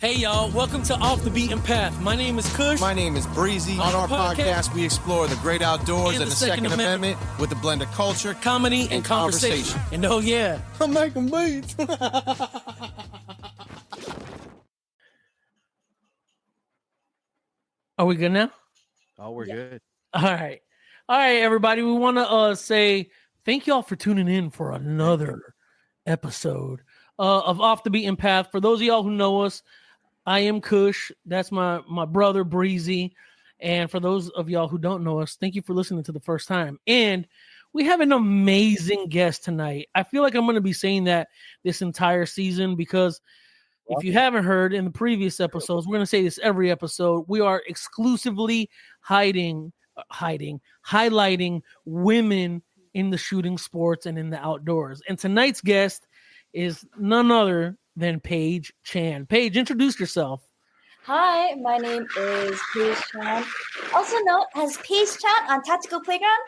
Hey y'all, welcome to Off the Beaten Path. My name is Cush. My name is Breezy. On our podcast, we explore the great outdoors and the Second Amendment with a blend of culture, comedy, and conversation. And oh yeah, I'm making beats. Are we good now? Oh, we're good. All right, everybody. We want to say thank y'all for tuning in for another episode of Off the Beaten Path. For those of y'all who know us, I am Cush. That's my brother Breezy. And for those of y'all who don't know us, thank you for listening to the first time. And we have an amazing guest tonight. I feel like I'm going to be saying that this entire season because if you haven't heard in the previous episodes, we're going to say this every episode. We are exclusively highlighting women in the shooting sports and in the outdoors. And tonight's guest is none other than Paige Chan. Paige, introduce yourself. Hi, my name is Paige Chan, also known as Paige Chan on Tactical Playground,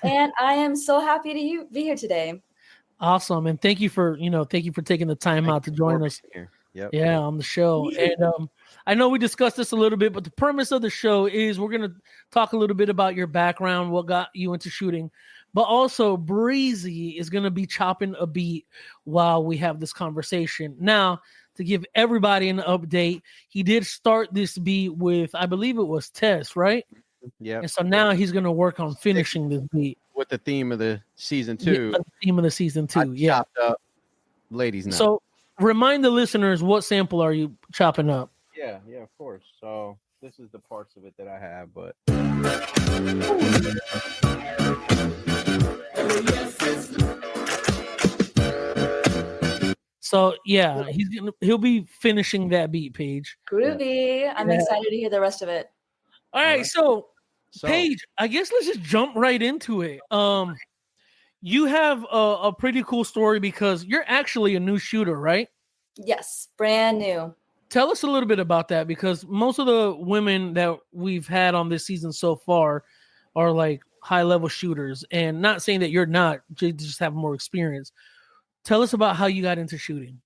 and I am so happy to be here today. Awesome, and thank you for taking the time out to join us. Yeah, on the show. And I know we discussed this a little bit, but the premise of the show is we're going to talk a little bit about your background, what got you into shooting, but also Breezy is going to be chopping a beat while we have this conversation. Now, to give everybody an update, he did start this beat with, I believe it was Tess, right? Yeah. And so now he's going to work on finishing this beat. With the theme of the season 2. Yeah, the theme of the season 2, yeah. Chopped up ladies now. So remind the listeners, what sample are you chopping up? Yeah, of course. So this is the parts of it that I have, but so yeah, he'll be finishing that beat, Paige. Groovy. I'm excited to hear the rest of it. All right, so Paige, I guess let's just jump right into it. You have a pretty cool story because you're actually a new shooter, right? Yes, brand new. Tell us a little bit about that, because most of the women that we've had on this season so far are like high-level shooters, and not saying that you're not, you just have more experience. Tell us about how you got into shooting.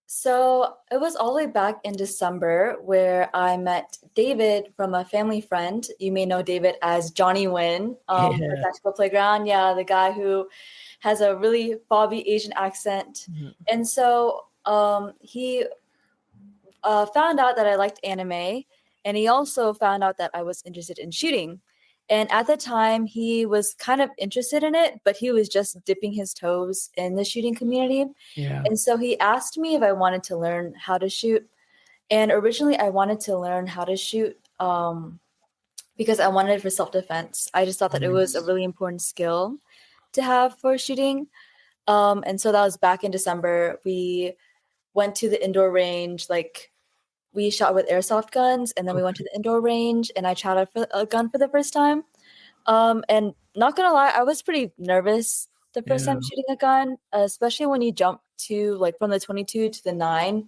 So it was all the way back in December where I met David from a family friend. You may know David as Johnny Wynn for Tactical Playground. Yeah, the guy who has a really Bobby Asian accent. Mm-hmm. And so he found out that I liked anime, and he also found out that I was interested in shooting. And at the time, he was kind of interested in it, but he was just dipping his toes in the shooting community. Yeah. And so he asked me if I wanted to learn how to shoot. And originally, I wanted to learn how to shoot because I wanted it for self-defense. I just thought that it was a really important skill to have for shooting. And so that was back in December. We went to the indoor range, we shot with airsoft guns, and then we went to the indoor range, and I tried out for a gun for the first time. And not gonna lie, I was pretty nervous the first time shooting a gun, especially when you jump to from the 22 to the 9.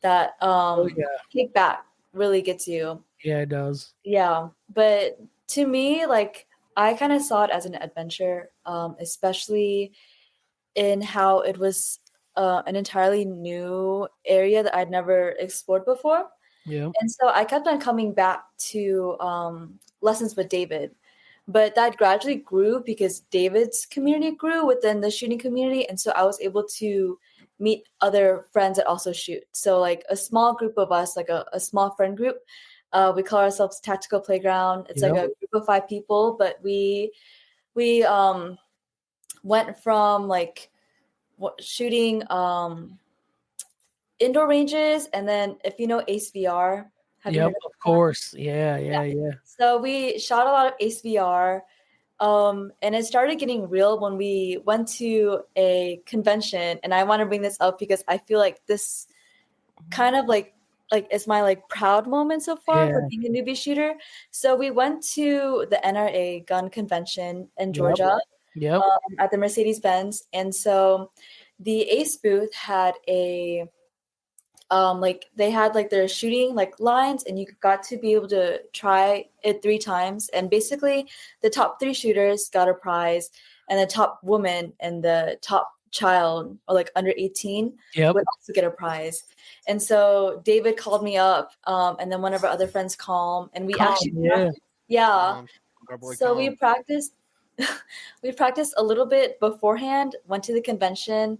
That kickback really gets you. Yeah, it does. Yeah, but to me, I kind of saw it as an adventure, especially in how it was an entirely new area that I'd never explored before. Yeah. And so I kept on coming back to lessons with David, but that gradually grew because David's community grew within the shooting community. And so I was able to meet other friends that also shoot. So a small group of us, a small friend group, we call ourselves Tactical Playground. It's a group of 5 people, but we went from shooting indoor ranges, and then if you know Ace VR, of course, yeah. So we shot a lot of Ace VR, and it started getting real when we went to a convention. And I want to bring this up because I feel like this kind of it's my proud moment so far for being a newbie shooter. So we went to the NRA gun convention in Georgia. At the Mercedes-Benz. And so the Ace booth had a they had their shooting lines, and you got to be able to try it 3 times, and basically the top 3 shooters got a prize, and the top woman and the top child or like under 18 Yep. would also get a prize. And so David called me up, and then one of our other friends called, and we so we practiced we practiced a little bit beforehand, went to the convention,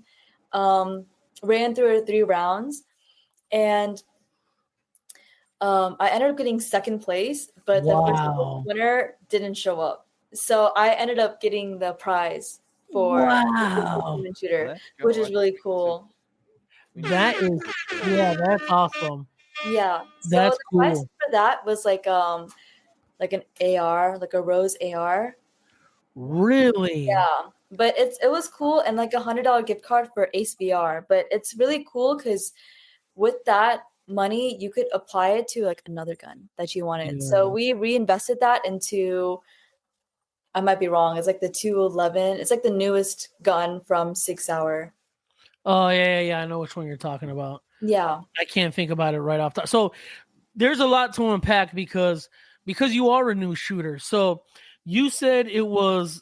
ran through 3 rounds, and I ended up getting second place, but the first winner didn't show up. So I ended up getting the prize for the shooter, which is really cool. That is, that's awesome. Yeah. That's the cool. prize for that was like an AR, like a Rose AR. Really? Yeah. But it was cool, and like $100 gift card for Ace VR. But it's really cool because with that money, you could apply it to like another gun that you wanted. Yeah. So we reinvested that into, I might be wrong, it's like the 211. It's like the newest gun from 6 Hour. Oh yeah. I know which one you're talking about. Yeah. I can't think about it right off the top. So there's a lot to unpack because you are a new shooter. So you said it was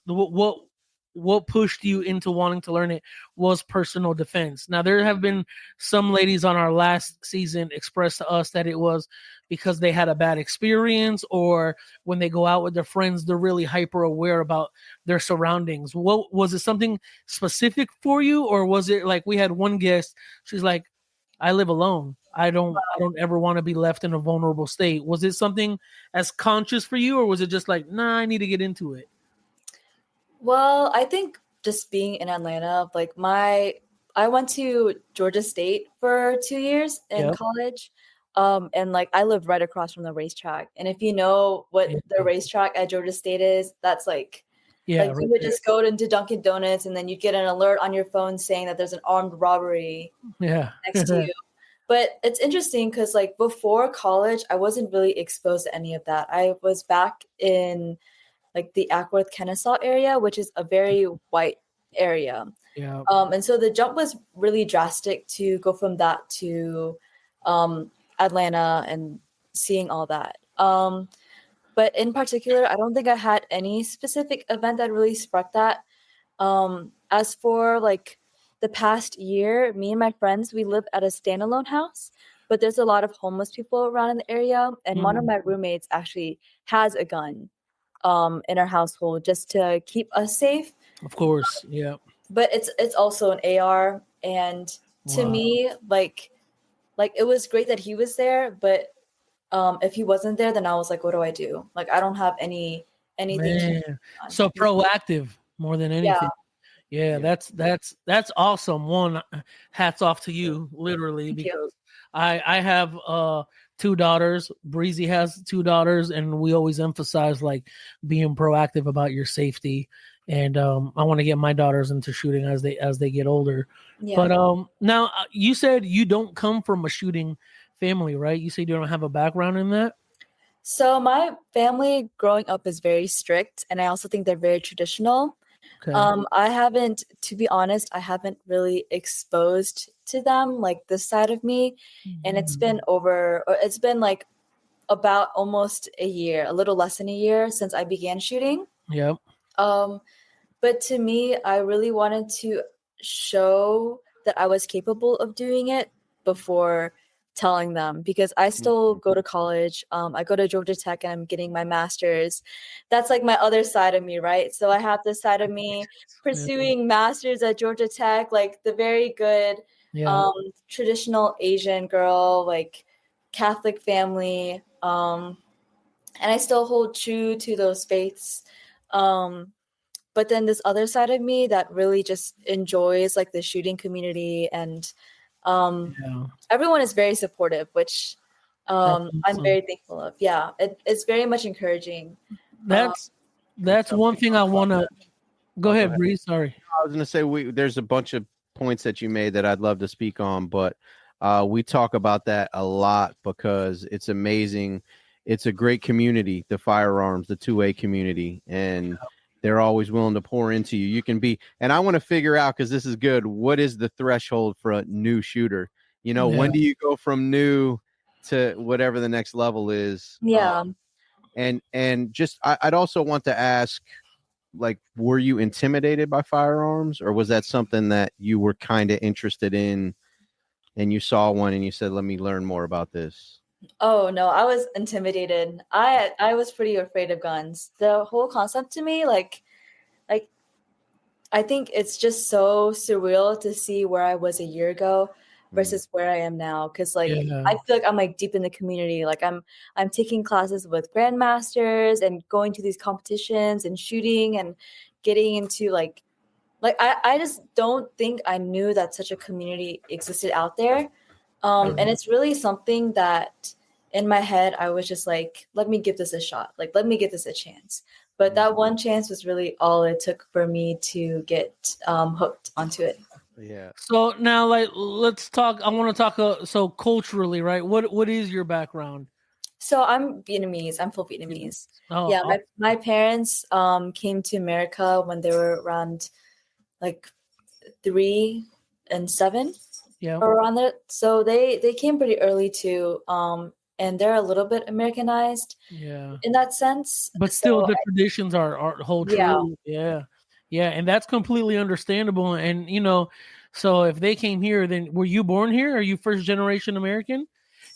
what pushed you into wanting to learn it was personal defense. Now there have been some ladies on our last season express to us that it was because they had a bad experience, or when they go out with their friends, they're really hyper aware about their surroundings. What was it, something specific for you, or was it like we had one guest, she's like, I live alone. I don't ever want to be left in a vulnerable state. Was it something as conscious for you, or was it just like, nah, I need to get into it? Well, I think just being in Atlanta, like I went to Georgia State for 2 years in college. And like I live right across from the racetrack. And if you know what the racetrack at Georgia State is, that's like you would just go into Dunkin' Donuts and then you get an alert on your phone saying that there's an armed robbery next to you. But it's interesting because like before college, I wasn't really exposed to any of that. I was back in like the Ackworth, Kennesaw area, which is a very white area. Yeah. And so the jump was really drastic to go from that to Atlanta and seeing all that. But in particular, I don't think I had any specific event that really sparked that. As for like the past year, me and my friends, we live at a standalone house, but there's a lot of homeless people around in the area. And one of my roommates actually has a gun in our household just to keep us safe. Of course, yeah. But it's also an AR, and to me, like it was great that he was there, but if he wasn't there, then I was like, what do I do? Like I don't have anything. So proactive more than anything. Yeah, that's awesome. One, hats off to you, literally, because I have 2 daughters. Breezy has 2 daughters, and we always emphasize like being proactive about your safety. And I want to get my daughters into shooting as they get older. Yeah. But now you said you don't come from a shooting family, right? You said you don't have a background in that. So my family growing up is very strict, and I also think they're very traditional. Okay. I haven't, to be honest, I haven't really exposed to them like this side of me. And it's been like about almost a year, a little less than a year since I began shooting. Yep. But to me, I really wanted to show that I was capable of doing it before telling them, because I still go to college. I go to Georgia Tech and I'm getting my master's. That's like my other side of me, right? So I have this side of me pursuing master's at Georgia Tech, like the very good traditional Asian girl, like Catholic family. And I still hold true to those faiths. But then this other side of me that really just enjoys like the shooting community, and everyone is very supportive, which I'm very thankful of. Yeah, it's very much encouraging. That's one thing I want to go ahead, Bree. Sorry, I was going to say there's a bunch of points that you made that I'd love to speak on, but we talk about that a lot because it's amazing. It's a great community, the firearms, the 2A community, and they're always willing to pour into you. You can be, and I want to figure out, because this is good, what is the threshold for a new shooter? You know, when do you go from new to whatever the next level is? Yeah. And just, I'd also want to ask, like, were you intimidated by firearms, or was that something that you were kind of interested in and you saw one and you said, let me learn more about this? Oh no, I was intimidated. I was pretty afraid of guns. The whole concept to me, like I think it's just so surreal to see where I was a year ago versus where I am now. Cause like I feel like I'm like deep in the community. Like I'm taking classes with grandmasters and going to these competitions and shooting and getting into like I just don't think I knew that such a community existed out there. And it's really something that in my head, I was just like, let me give this a shot. Like, let me give this a chance. But that one chance was really all it took for me to get hooked onto it. Yeah. So now, like, let's talk. I want to talk. So culturally, right? What is your background? So I'm Vietnamese. I'm full Vietnamese. Oh, Yeah, my parents came to America when they were around like 3 and 7. Yeah. Around it. So they came pretty early too. And they're a little bit Americanized. Yeah. In that sense. But still, the traditions are hold true. Yeah. Yeah. And that's completely understandable. And, so if they came here, then were you born here? Are you first generation American?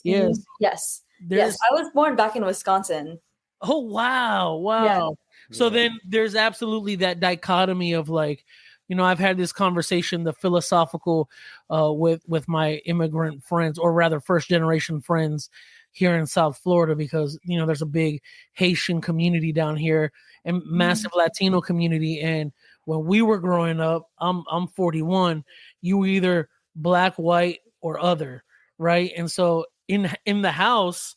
Yes. Yes. Yes. I was born back in Wisconsin. Oh, wow. Wow. Yeah. So then there's absolutely that dichotomy of like, I've had this conversation, the philosophical with my immigrant friends, or rather first generation friends here in South Florida, because, there's a big Haitian community down here and massive Latino community. And when we were growing up, I'm 41, you were either black, white, or other, right? And so in the house,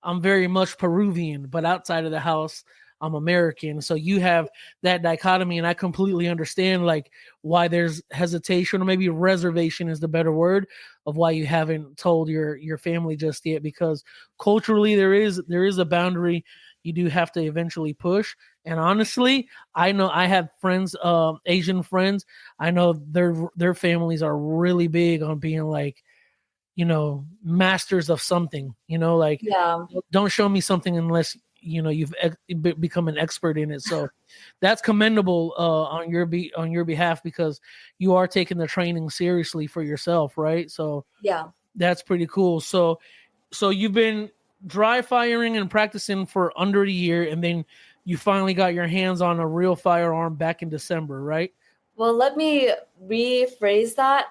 I'm very much Peruvian, but outside of the house, I'm American. So you have that dichotomy, and I completely understand like why there's hesitation, or maybe reservation is the better word, of why you haven't told your family just yet, because culturally there is a boundary you do have to eventually push. And honestly, I know I have friends, Asian friends. I know their families are really big on being like, masters of something, like, don't show me something unless you've become an expert in it. So that's commendable on your behalf, because you are taking the training seriously for yourself, right? So that's pretty cool. So you've been dry firing and practicing for under a year, and then you finally got your hands on a real firearm back in December, right? Well, let me rephrase that.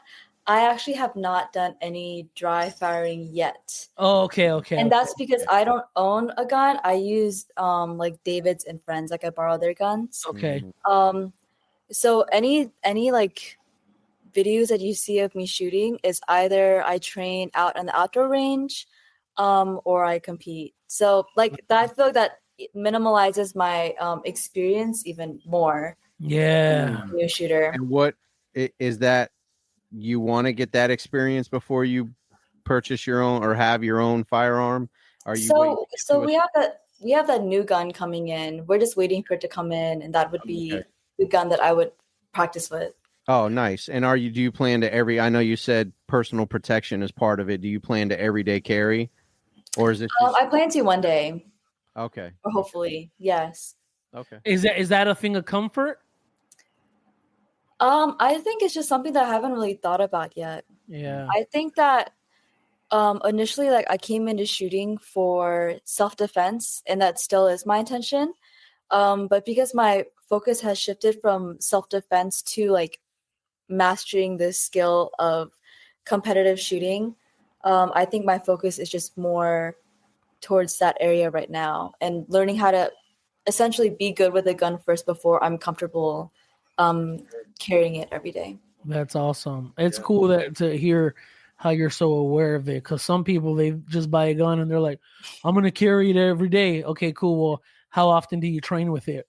I actually have not done any dry firing yet. Oh, okay. And that's because I don't own a gun. I use like David's and friends, like I borrow their guns. Okay. So any like videos that you see of me shooting is either I train out on the outdoor range, or I compete. So like that, I feel like that minimalizes my experience even more. Yeah. New shooter. And what is that? You want to get that experience before you purchase your own or have your own firearm? Are you so we have that new gun coming in. We're just waiting for it to come in, and that would be the gun that I would practice with. Oh, nice. And do you plan to I know you said personal protection is part of it. Do you plan to everyday carry, or is it I plan to one day. Okay. Or hopefully, yes. Okay. Is that a thing of comfort? I think it's just something that I haven't really thought about yet. Yeah. I think that initially, like I came into shooting for self-defense, and that still is my intention. But because my focus has shifted from self-defense to like mastering this skill of competitive shooting, I think my focus is just more towards that area right now, and learning how to essentially be good with a gun first before I'm comfortable carrying it every day. That's awesome. It's cool to hear how you're so aware of it, because some people, they just buy a gun and they're like, I'm going to carry it every day. Okay, cool. Well, how often do you train with it?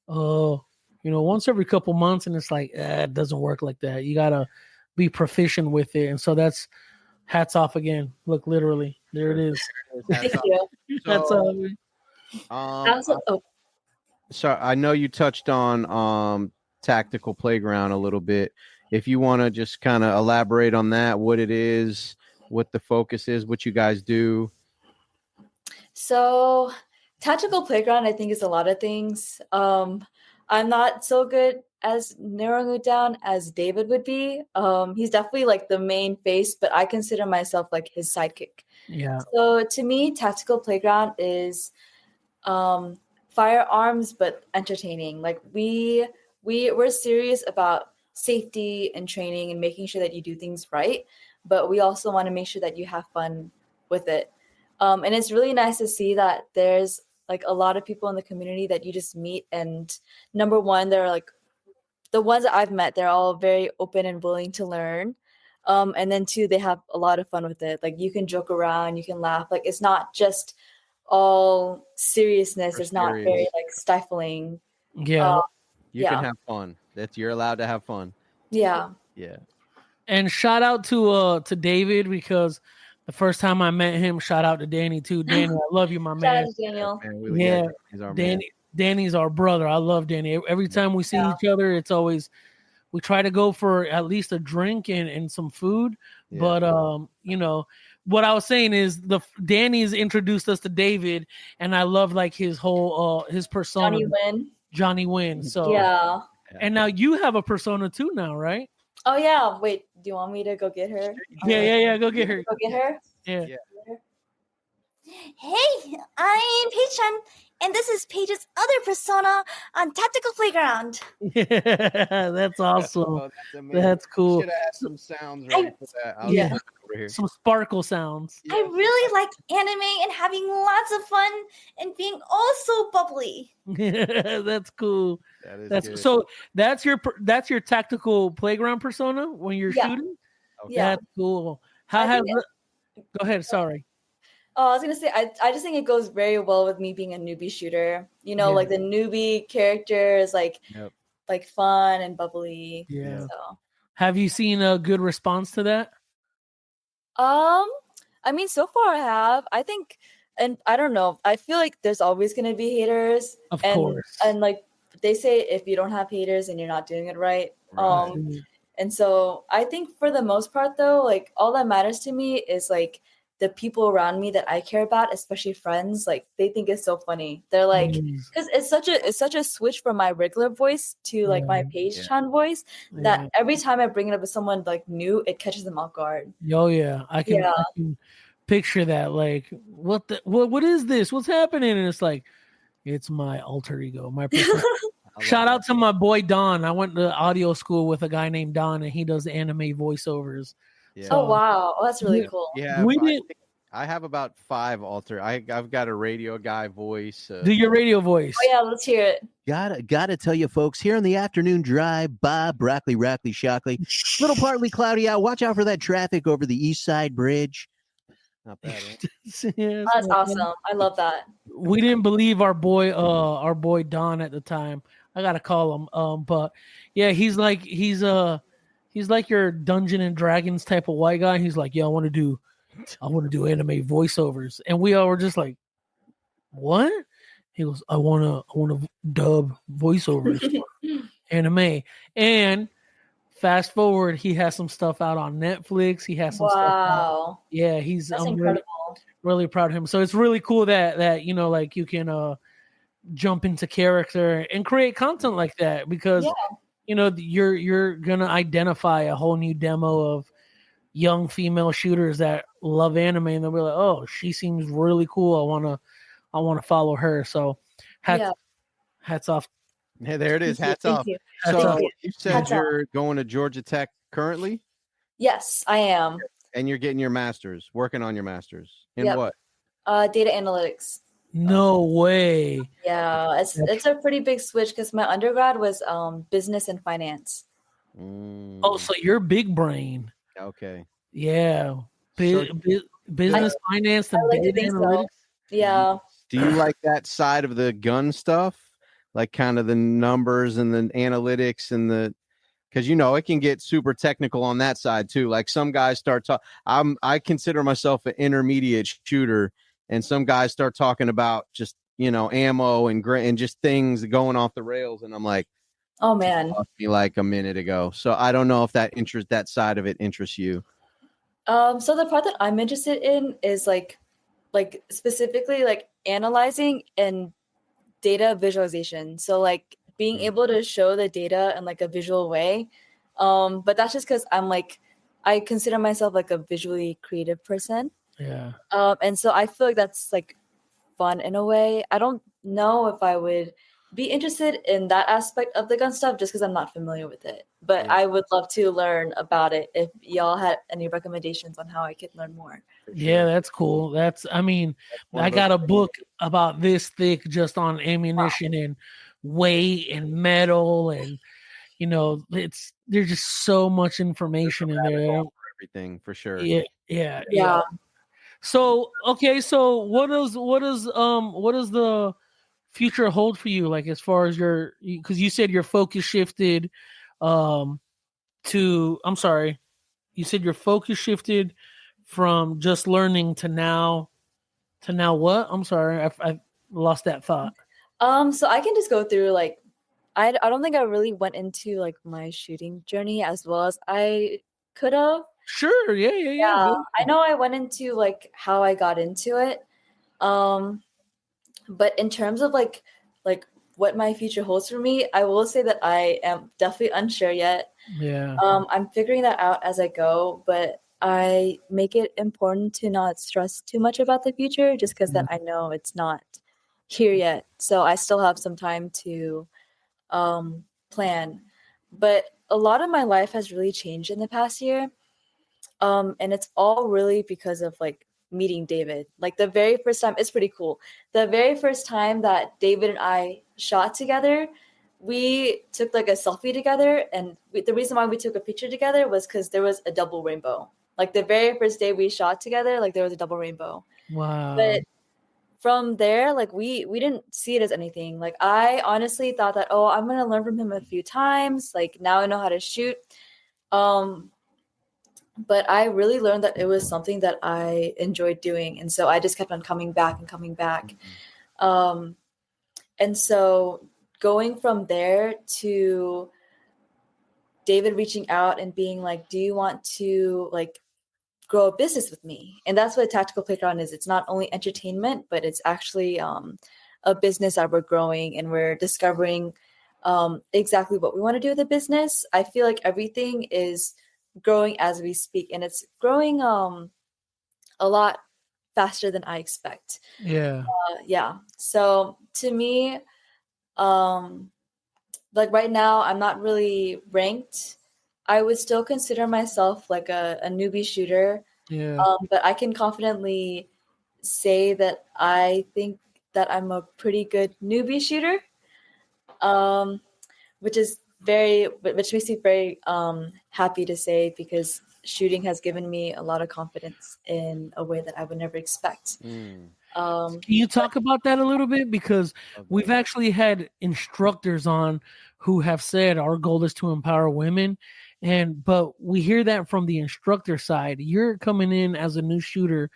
Once every couple months. And it's like, it doesn't work like that. You got to be proficient with it. And so that's hats off again. Look, literally, there it is. Thank you. So I know you touched on tactical playground a little bit. If you want to just kind of elaborate on that, what it is, what the focus is, what you guys do. So tactical playground, I think, is a lot of things. I'm not so good as narrowing it down as David would be. He's definitely like the main face, but I consider myself like his sidekick. Yeah. So to me, Tactical Playground is firearms, but entertaining. Like we're serious about safety and training and making sure that you do things right, but we also want to make sure that you have fun with it. And it's really nice to see that there's like a lot of people in the community that you just meet. And number one, they're like the ones that I've met, they're all very open and willing to learn. And then two, they have a lot of fun with it. Like you can joke around, you can laugh. Like it's not just all seriousness. It's not very like stifling. Yeah. You can have fun. You're allowed to have fun. Yeah. Yeah. And shout out to David, because the first time I met him, shout out to Danny too. Danny, I love you, my man. Shout out to Daniel. Yeah, Danny's our brother. I love Danny. Every time we see each other, it's always, we try to go for at least a drink and some food. Yeah. But you know, what I was saying is Danny's introduced us to David, and I love like his whole his persona. Johnny Wynn. So yeah. And now you have a persona too now, right? Oh yeah. Wait, do you want me to go get her? Yeah. Go get her. Go get her? Yeah. Hey, I'm Paige Chan, and this is Paige's other persona on Tactical Playground. Yeah, that's awesome. Oh, that's cool. Should have had some sounds ready for that. Yeah, some sparkle sounds. I really like anime and having lots of fun and being also bubbly. That's cool. That's good. So that's your tactical playground persona when you're shooting. Okay. Yeah, that's cool. How has go ahead? Sorry. Oh, I was gonna say, I just think it goes very well with me being a newbie shooter. You know, like the newbie character is like fun and bubbly. Yeah. So. Have you seen a good response to that? I mean, so far I have. I think, and I don't know. I feel like there's always gonna be haters. Of course. And like they say, if you don't have haters, and you're not doing it right. And so I think for the most part, though, like all that matters to me is like the people around me that I care about, especially friends, like they think it's so funny. They're like, because it's such a switch from my regular voice to like my Paige Chan voice that every time I bring it up with someone like new, it catches them off guard. Oh yeah, I can picture that. Like, what is this? What's happening? And it's like, it's my alter ego, my persona. Shout out to my boy Don. I went to audio school with a guy named Don, and he does anime voiceovers. Yeah. Oh wow! Oh, that's really cool. Yeah, I have about 5 alter. I've got a radio guy voice. Do your radio voice? Oh yeah, let's hear it. Gotta tell you, folks. Here on the afternoon drive, Bob, Broccoli, Rockley, Shockley. Little partly cloudy out. Watch out for that traffic over the East Side Bridge. Not bad. Right? That's awesome. I love that. We didn't believe our boy Don at the time. I gotta call him. But yeah, he's like your Dungeon and Dragons type of white guy. He's like, yeah, I want to do anime voiceovers, and we all were just like, what? He goes, I want to dub voiceovers for anime. And fast forward, he has some stuff out on Netflix. He has some stuff out. Yeah, that's incredible. Really proud of him. So it's really cool that you know, like you can jump into character and create content like that, because you know you're gonna identify a whole new demo of young female shooters that love anime, and they'll be like, oh, she seems really cool. I wanna follow her. So hats off. Yeah, there it is. Hats off. You said you're going to Georgia Tech currently? Yes, I am. And you're getting your master's, working on your master's in what? Data analytics. No way. Yeah, it's a pretty big switch because my undergrad was business and finance. Oh, so you're big brain. Okay. Yeah. Business, finance, and like data analytics. So. Yeah. Do you like that side of the gun stuff? Like kind of the numbers and the analytics and because you know it can get super technical on that side too. Like some guys start talking. I consider myself an intermediate shooter, and some guys start talking about just ammo and just things going off the rails, and I'm like, oh man, me like a minute ago. So I don't know if that side of it interests you. So the part that I'm interested in is like specifically like analyzing and data visualization. So like being able to show the data in like a visual way. But that's just because I consider myself like a visually creative person. Yeah. And so I feel like that's like fun in a way. I don't know if I would be interested in that aspect of the gun stuff just because I'm not familiar with it. But I would love to learn about it if y'all had any recommendations on how I could learn more. Yeah, that's cool. I got a book about this thick just on ammunition and weight and metal, and there's just so much information in there. Everything for sure. Yeah. So what does the future hold for you, like as far as because you said your focus shifted from just learning to now what? I'm sorry, I lost that thought. So I can just go through like I don't think I really went into like my shooting journey as well as I could have. Sure, yeah. I know I went into like how I got into it. But in terms of like what my future holds for me, I will say that I am definitely unsure yet. Yeah. I'm figuring that out as I go, but I make it important to not stress too much about the future just because that I know it's not here yet. So I still have some time to plan. But a lot of my life has really changed in the past year. And it's all really because of like meeting David. Like the very first time, it's pretty cool. The very first time that David and I shot together, we took like a selfie together. And the reason why we took a picture together was because there was a double rainbow. Like the very first day we shot together, like there was a double rainbow. Wow. But from there, like we didn't see it as anything. Like I honestly thought that, oh, I'm gonna learn from him a few times. Like now I know how to shoot. But I really learned that it was something that I enjoyed doing. And so I just kept on coming back and coming back. And so going from there to David reaching out and being like, do you want to like grow a business with me? And that's what Tactical Playground is. It's not only entertainment, but it's actually a business that we're growing and we're discovering exactly what we want to do with the business. I feel like everything is growing as we speak, and it's growing a lot faster than I expect. Yeah. So to me, like right now, I'm not really ranked. I would still consider myself like a newbie shooter. Yeah. But I can confidently say that I think that I'm a pretty good newbie shooter. Which makes me very happy to say, because shooting has given me a lot of confidence in a way that I would never expect. Can you talk about that a little bit? Because we've actually had instructors on who have said our goal is to empower women, but we hear that from the instructor side. You're coming in as a new shooter.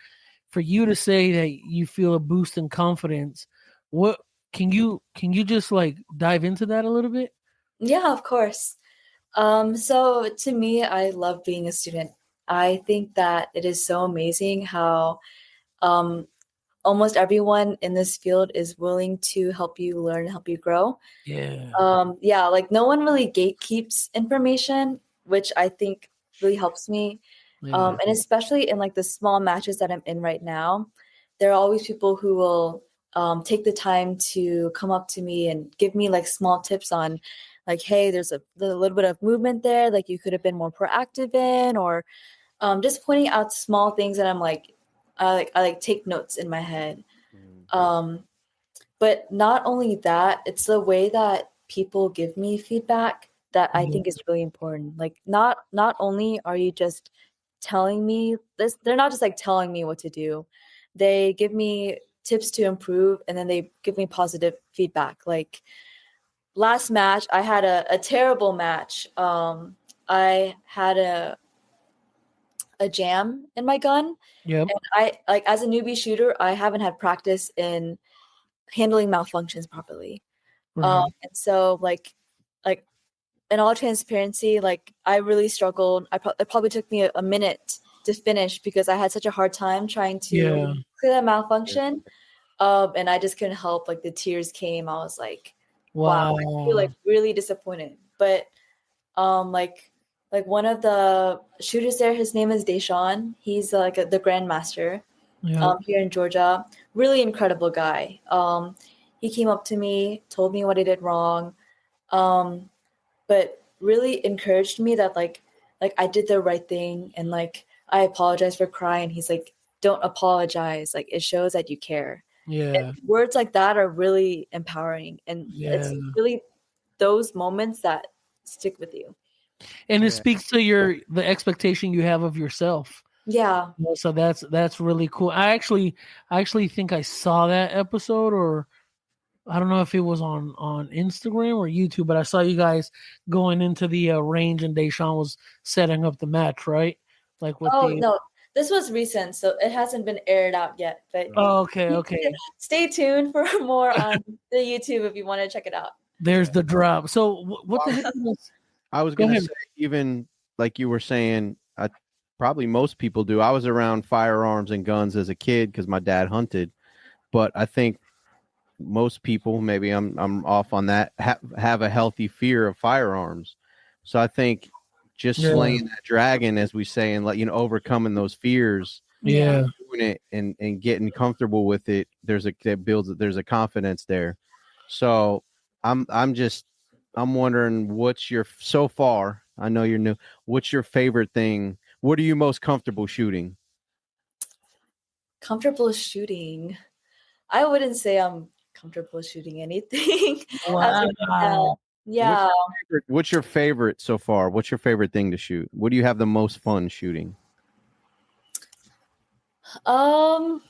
For you to say that you feel a boost in confidence, what can you just like dive into that a little bit? Yeah, of course. So to me, I love being a student. I think that it is so amazing how almost everyone in this field is willing to help you learn, help you grow. Yeah. Like no one really gatekeeps information, which I think really helps me. And especially in like the small matches that I'm in right now, there are always people who will take the time to come up to me and give me like small tips on like, hey, there's a little bit of movement there, like you could have been more proactive in, or just pointing out small things that I'm like, I take notes in my head. But not only that, it's the way that people give me feedback that I think is really important. Like not only are you just telling me this, they're not just like telling me what to do. They give me tips to improve, and then they give me positive feedback. Like last match, I had a terrible match. I had a jam in my gun. Yep. And I like as a newbie shooter, I haven't had practice in handling malfunctions properly. Right. And so like in all transparency, like I really struggled. It probably took me a minute to finish because I had such a hard time trying to clear that malfunction. And I just couldn't help, like the tears came. I was like, Wow. I feel like really disappointed. But like one of the shooters there, his name is Deshaun. He's like the grandmaster here in Georgia. Really incredible guy. He came up to me, told me what I did wrong, but really encouraged me that like I did the right thing, and like I apologized for crying. He's like, don't apologize. Like it shows that you care. Yeah. And words like that are really empowering, and it's really those moments that stick with you. And it speaks to the expectation you have of yourself. Yeah. So that's really cool. I actually think I saw that episode, or I don't know if it was on Instagram or YouTube, but I saw you guys going into the range, and Deshaun was setting up the match, right? Like with no, this was recent, so it hasn't been aired out yet. But okay. Stay tuned for more on the YouTube if you want to check it out. There's the drop. So what the heck was? I was going to say, even like you were saying, probably most people do. I was around firearms and guns as a kid because my dad hunted, but I think most people, maybe I'm off on that, have a healthy fear of firearms. So I think just slaying that dragon, as we say, and overcoming those fears, doing it and getting comfortable with it, there's a confidence there. So I'm wondering, what's your, so far, I know you're new, what's your favorite thing? What are you most comfortable shooting? Comfortable shooting? I wouldn't say I'm comfortable shooting anything. Wow. Yeah. What's your favorite so far? What's your favorite thing to shoot? What do you have the most fun shooting? I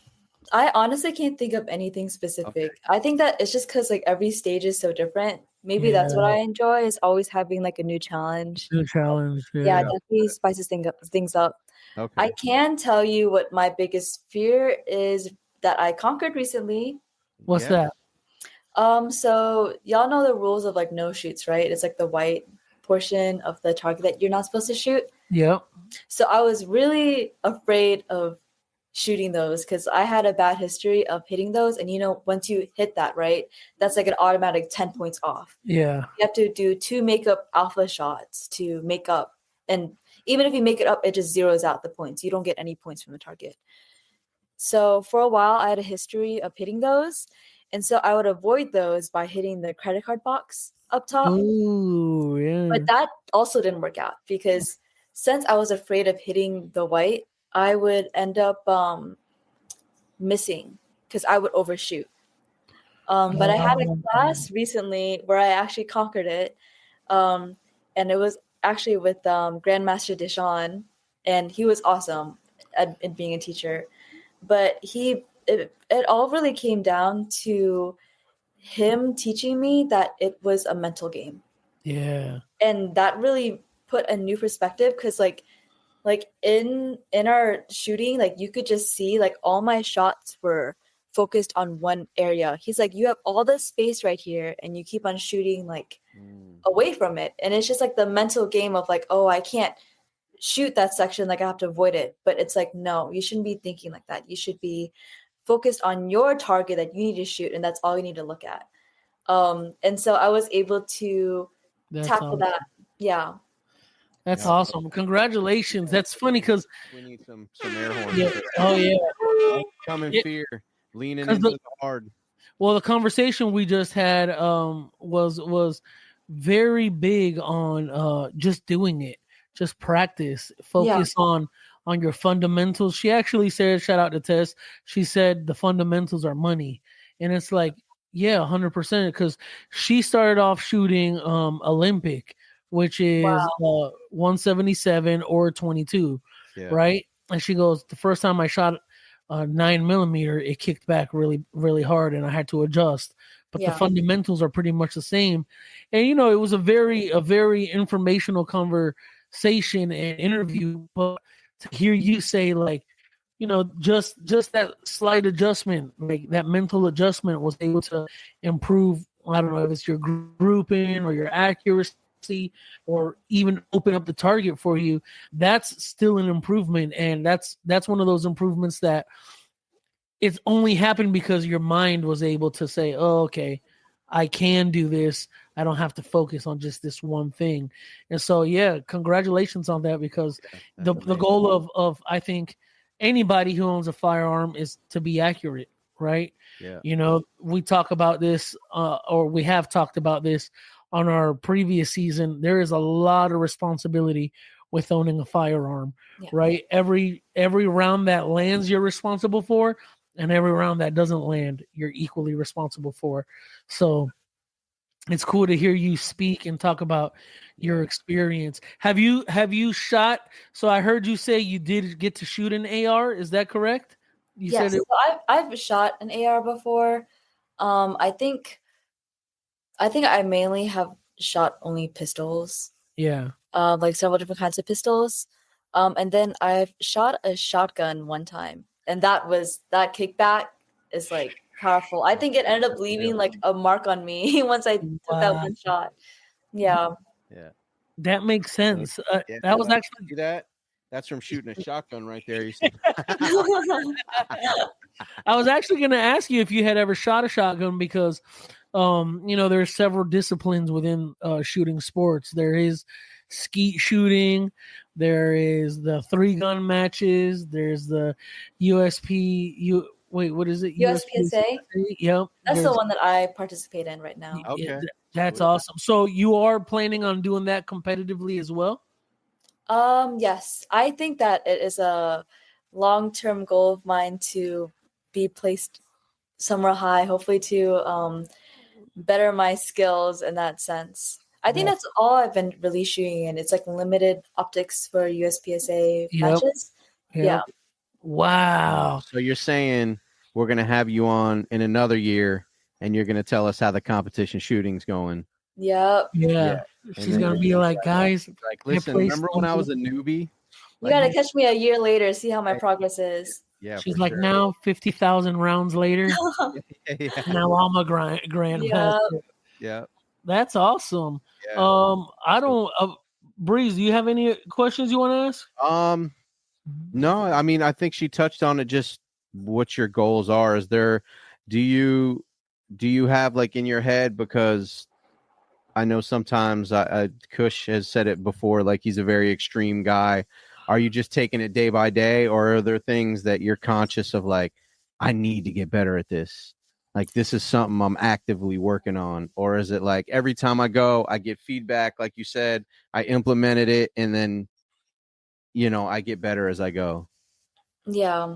honestly can't think of anything specific. Okay. I think that it's just because like every stage is so different. Maybe that's what I enjoy, is always having like a new challenge. Yeah, definitely spices things up. Okay. I can tell you what my biggest fear is that I conquered recently. What's that? So y'all know the rules of like no shoots, right? It's like the white portion of the target that you're not supposed to shoot. Yep. So I was really afraid of shooting those because I had a bad history of hitting those. And once you hit that, right, that's like an automatic 10 points off. Yeah. You have to do 2 makeup alpha shots to make up. And even if you make it up, it just zeroes out the points. You don't get any points from the target. So for a while, I had a history of hitting those. And so I would avoid those by hitting the credit card box up top. Ooh, yeah. But that also didn't work out because since I was afraid of hitting the white, I would end up missing because I would overshoot. But I had a class recently where I actually conquered it. And it was actually with Grandmaster Deshaun, and he was awesome at being a teacher. But it all really came down to him teaching me that it was a mental game. Yeah. And that really put a new perspective because like in our shooting, like you could just see like all my shots were focused on one area. He's like, you have all this space right here and you keep on shooting like away from it. And it's just like the mental game of like, oh, I can't shoot that section, like I have to avoid it. But it's like, no, you shouldn't be thinking like that. You should be focused on your target that you need to shoot, and that's all you need to look at. And so I was able to tackle that. Yeah. That's awesome. Congratulations. That's funny because we need some air horns. Yeah. Oh yeah. Come in fear, leaning into the hard. Well, the conversation we just had was very big on just doing it, just practice, focus on your fundamentals. She actually said, shout out to Tess, she said the fundamentals are money, and it's like, yeah, 100%, because she started off shooting Olympic, which is 177 or 22, right? And she goes, the first time I shot 9mm, it kicked back really, really hard, and I had to adjust. But the fundamentals are pretty much the same. And it was a very informational conversation and interview. But to hear you say, like, just that slight adjustment, like that mental adjustment, was able to improve. I don't know if it's your grouping or your accuracy, or even open up the target for you. That's still an improvement, and that's one of those improvements that it's only happened because your mind was able to say, oh, okay, I can do this. I don't have to focus on just this one thing. And so, yeah, congratulations on that, because the goal of I think anybody who owns a firearm is to be accurate, right? Yeah. You know, we talk about this, or we have talked about this on our previous season. There is a lot of responsibility with owning a firearm, right? Every round that lands, you're responsible for, and every round that doesn't land, you're equally responsible for. So it's cool to hear you speak and talk about your experience. Have you shot? So I heard you say you did get to shoot an AR. Is that correct? You Yes, said it. so I've shot an AR before. I think I mainly have shot only pistols. Yeah. Like several different kinds of pistols. And then I've shot a shotgun one time, and that kickback is like powerful. I think it ended up leaving like a mark on me once I took that one shot. Yeah. Yeah. That makes sense. That was actually that's from shooting a shotgun right there. You see? I was actually going to ask you if you had ever shot a shotgun, because you know, there's several disciplines within shooting sports. There is skeet shooting, there is the 3-gun matches, there's the what is it? USPSA. Yep. That's the one that I participate in right now. Okay. That's awesome. So you are planning on doing that competitively as well? Yes. I think that it is a long-term goal of mine to be placed somewhere high, hopefully to better my skills in that sense. I think that's all I've been really shooting in. It's like limited optics for USPSA matches. Yep. Yeah. Wow. So you're saying we're going to have you on in another year, and you're going to tell us how the competition shooting's going. Yep. Yeah. She's going to be like, guys, like, listen, remember when I was a newbie? You got to catch me a year later, see how my progress is. Yeah. She's like, now 50,000 rounds later, now I'm a grandmaster. Yeah. That's awesome. Yeah. I don't, Breeze, do you have any questions you want to ask? No, I mean, I think she touched on it, just what your goals are. Do you have like in your head, because I know sometimes Cush has said it before, like he's a very extreme guy. Are you just taking it day by day, or are there things that you're conscious of, like, I need to get better at this? Like, this is something I'm actively working on. Or is it like every time I go, I get feedback, like you said, I implemented it, and then, you know, I get better as I go? Yeah.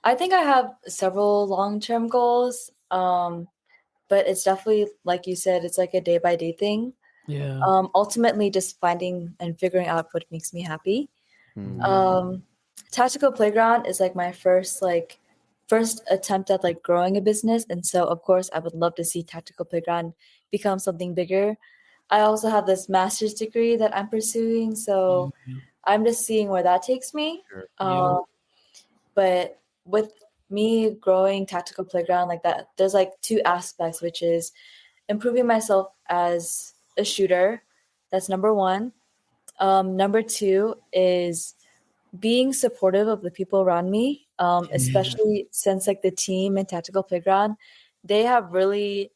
I think I have several long-term goals. But it's definitely, like you said, it's like a day-by-day thing. Yeah. Ultimately, just finding and figuring out what makes me happy. Mm-hmm. Tactical Playground is like my first attempt at like growing a business, and so of course I would love to see Tactical Playground become something bigger. I also have this master's degree that I'm pursuing, so I'm just seeing where that takes me. Sure. But with me growing Tactical Playground like that, there's like two aspects, which is improving myself as a shooter. That's number one. Number two is being supportive of the people around me, especially since like the team and Tactical Playground, they have really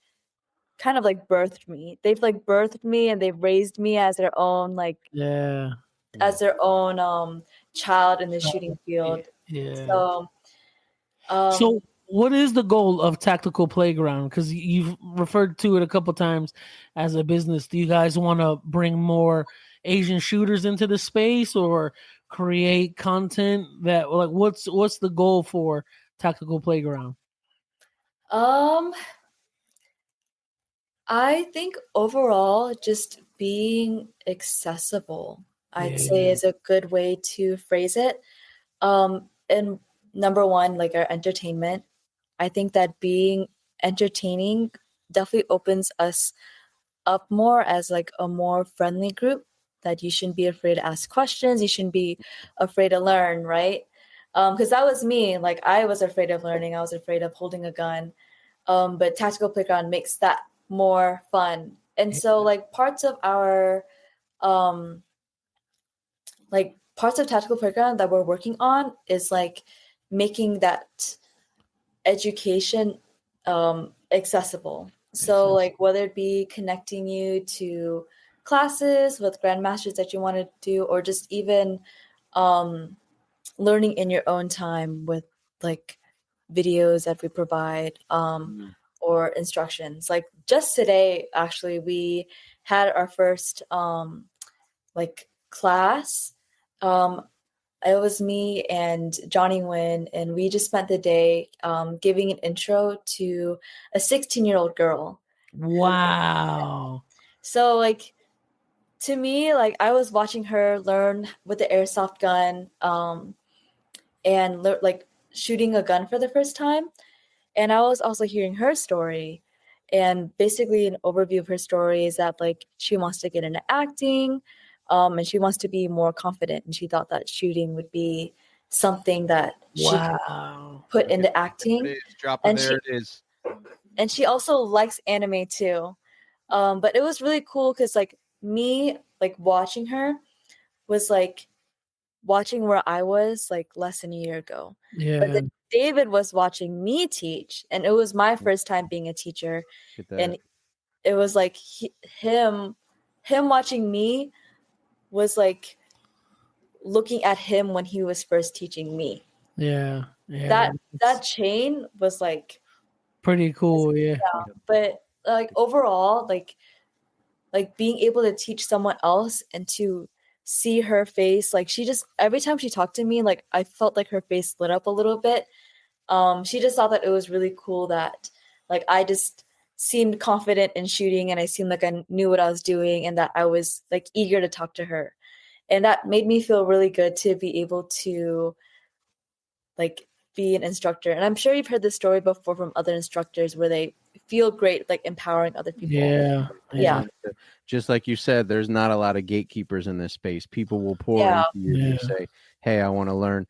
kind of like birthed me. They've like birthed me, and they've raised me as their own child in the shooting field. Yeah. So what is the goal of Tactical Playground? Because you've referred to it a couple times as a business. Do you guys want to bring more Asian shooters into the space, or create content that, like, what's the goal for Tactical Playground? I think overall, just being accessible, I'd say, is a good way to phrase it. And number one, like our entertainment. I think that being entertaining definitely opens us up more as like a more friendly group, that you shouldn't be afraid to ask questions. You shouldn't be afraid to learn, right? Because that was me. Like, I was afraid of learning. I was afraid of holding a gun. But Tactical Playground makes that more fun. And so like parts of Tactical Playground that we're working on is like making that education accessible. So like whether it be connecting you to classes with grandmasters that you want to do, or just even learning in your own time with like videos that we provide, or instructions. Like just today, actually, we had our first like class. It was me and Johnny Wynn, and we just spent the day giving an intro to a 16-year-old girl. Wow. So like to me, like I was watching her learn with the airsoft gun, and like shooting a gun for the first time. And I was also hearing her story, and basically an overview of her story is that like she wants to get into acting, and she wants to be more confident, and she thought that shooting would be something that she could put into acting. There it is. And she also likes anime too. But it was really cool because like me like watching her was like watching where I was like less than a year ago. Yeah. But then David was watching me teach, and it was my first time being a teacher. And it was like him watching me was like looking at him when he was first teaching me. Yeah. Yeah. That chain was like pretty cool. Yeah. But like overall, like being able to teach someone else and to see her face, like she just every time she talked to me, like I felt like her face lit up a little bit. She just thought that it was really cool that like I just seemed confident in shooting, and I seemed like I knew what I was doing, and that I was like eager to talk to her. And that made me feel really good to be able to like be an instructor. And I'm sure you've heard this story before from other instructors where they feel great like empowering other people. Yeah. Just like you said, there's not a lot of gatekeepers in this space. People will pour into you and say, hey, I want to learn.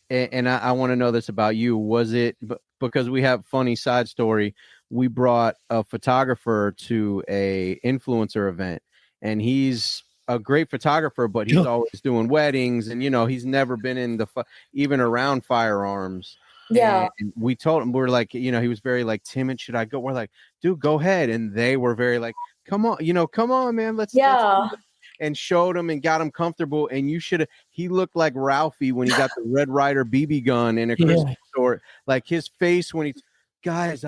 And I want to know this about you. Was it because we have funny side story? We brought a photographer to a influencer event, and he's a great photographer, but he's always doing weddings, and he's never been in even around firearms. Yeah. And we told him, we're like, he was very like timid. Should I go? We're like, dude, go ahead. And they were very like, come on, man. Let's and showed him and got him comfortable. And he looked like Ralphie when he got the Red Ryder BB gun in a Christmas store. Like his face when guys,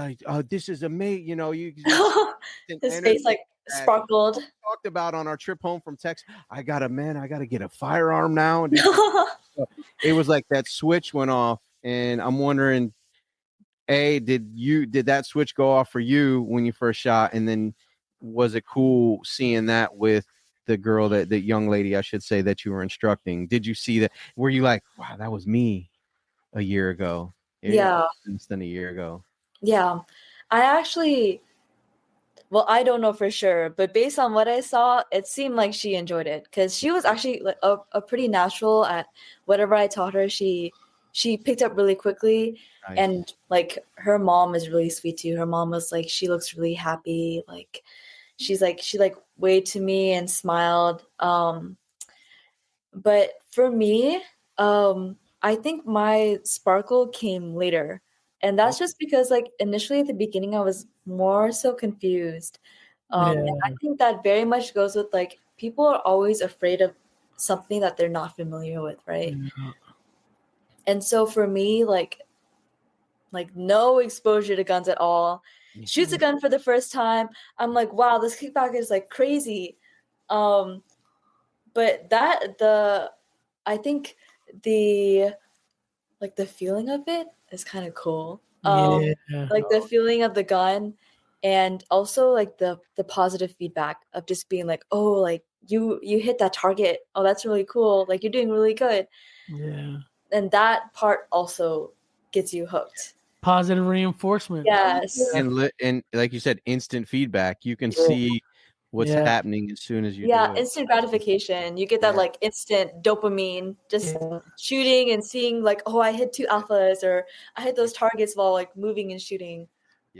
this is amazing. His face like sparkled. Talked about on our trip home from Texas. I gotta get a firearm now. And it was like that switch went off, and I'm wondering, did that switch go off for you when you first shot? And then was it cool seeing that with the girl, the young lady, I should say, that you were instructing? Did you see that? Were you like, wow, that was me a year ago? Yeah. Less than a year ago. Yeah. I actually, well, I don't know for sure, but based on what I saw, it seemed like she enjoyed it, because she was actually like a pretty natural at whatever I taught her. She picked up really quickly. Nice. And like her mom is really sweet too. Her mom was like, she looks really happy. Like she waved to me and smiled. But for me, I think my sparkle came later. And that's just because like initially at the beginning, I was more so confused. And I think that very much goes with like people are always afraid of something that they're not familiar with, right? Yeah. And so for me, like no exposure to guns at all. Shoots a gun for the first time. I'm like, wow, this kickback is like crazy. But I think the feeling of it is kind of cool. Like the feeling of the gun, and also like the positive feedback of just being like, oh, like you hit that target. Oh, that's really cool. Like you're doing really good. Yeah. And that part also gets you hooked. Positive reinforcement. Yes. And like you said, instant feedback. You can see what's happening as soon as you do it. Instant gratification. You get that like instant dopamine, just shooting and seeing like, oh, I hit 2 alphas, or I hit those targets while like moving and shooting.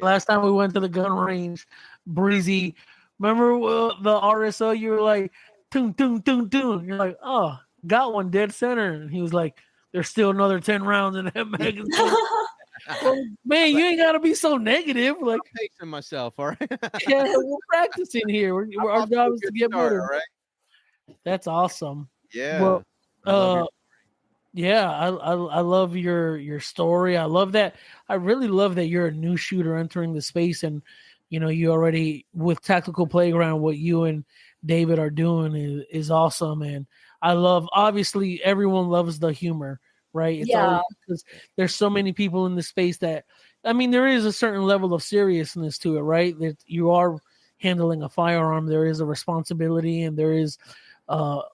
Last time we went to the gun range, Breezy, remember the RSO? You were like, toon, toon, toon, toon. You're like, oh, got one dead center. And he was like, there's still another 10 rounds in that magazine. Well, man, you ain't gotta be so negative. Like, I'm pacing myself, all right? yeah, we're practicing here. Our off to a job is to good get start, better. all right? That's awesome. Yeah. Well, I love your yeah, I love your story. I love that. I really love that you're a new shooter entering the space, and you already with Tactical Playground. What you and David are doing is awesome, and I love. Obviously, everyone loves the humor, right? It's always because there's so many people in the space that. I mean, there is a certain level of seriousness to it, right? That you are handling a firearm. There is a responsibility, and there is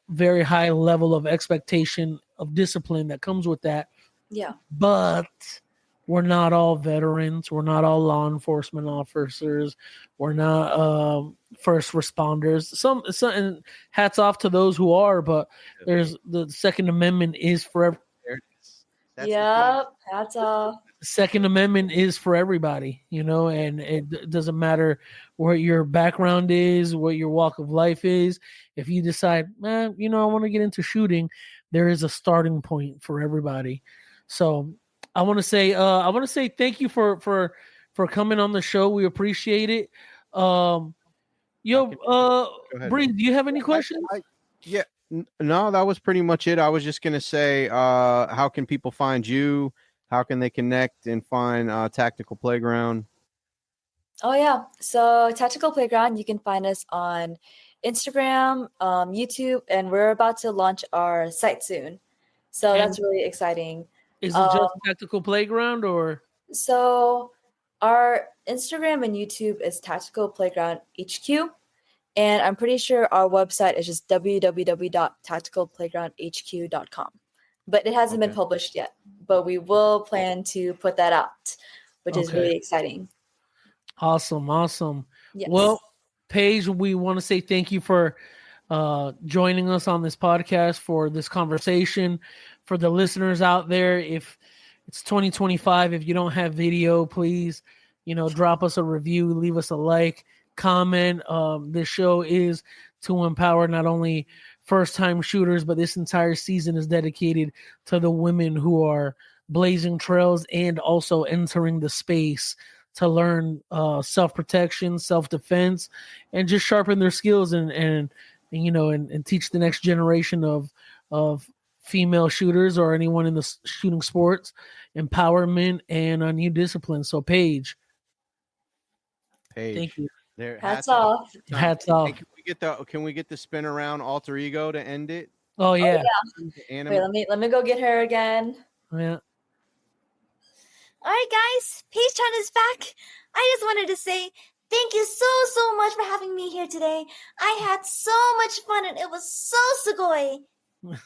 very high level of expectation of discipline that comes with that. Yeah. But we're not all veterans. We're not all law enforcement officers. We're not first responders. Some and hats off to those who are, but there's the Second Amendment is for there it is. That's the Yep. Hats off. Second Amendment is for everybody, and it doesn't matter what your background is, what your walk of life is. If you decide, man, I want to get into shooting, there is a starting point for everybody. So I want to say thank you for coming on the show. We appreciate it. Go ahead. Bree, do you have any questions? No, that was pretty much it. I was just gonna say, how can people find you? How can they connect and find Tactical Playground? Oh yeah. So Tactical Playground, you can find us on Instagram, YouTube, and we're about to launch our site soon. So that's really exciting. Is it just Tactical Playground or? So our Instagram and YouTube is Tactical Playground HQ. And I'm pretty sure our website is just www.tacticalplaygroundhq.com. But it hasn't been published yet. But we will plan to put that out, which is really exciting. Awesome. Yes. Well, Paige, we want to say thank you for joining us on this podcast, for this conversation. For the listeners out there, if it's 2025, if you don't have video, please, drop us a review, leave us a like, comment. This show is to empower not only first-time shooters, but this entire season is dedicated to the women who are blazing trails and also entering the space to learn self-protection, self-defense, and just sharpen their skills and teach the next generation of female shooters or anyone in the shooting sports empowerment and a new discipline. So Paige, thank you. There, hats off. Hats off. Hey, can we get the spin around alter ego to end it? Oh yeah. Wait, let me go get her again. Yeah. All right, guys, Paige Chan is back. I just wanted to say thank you so much for having me here today. I had so much fun and it was so sugoi. Yeah.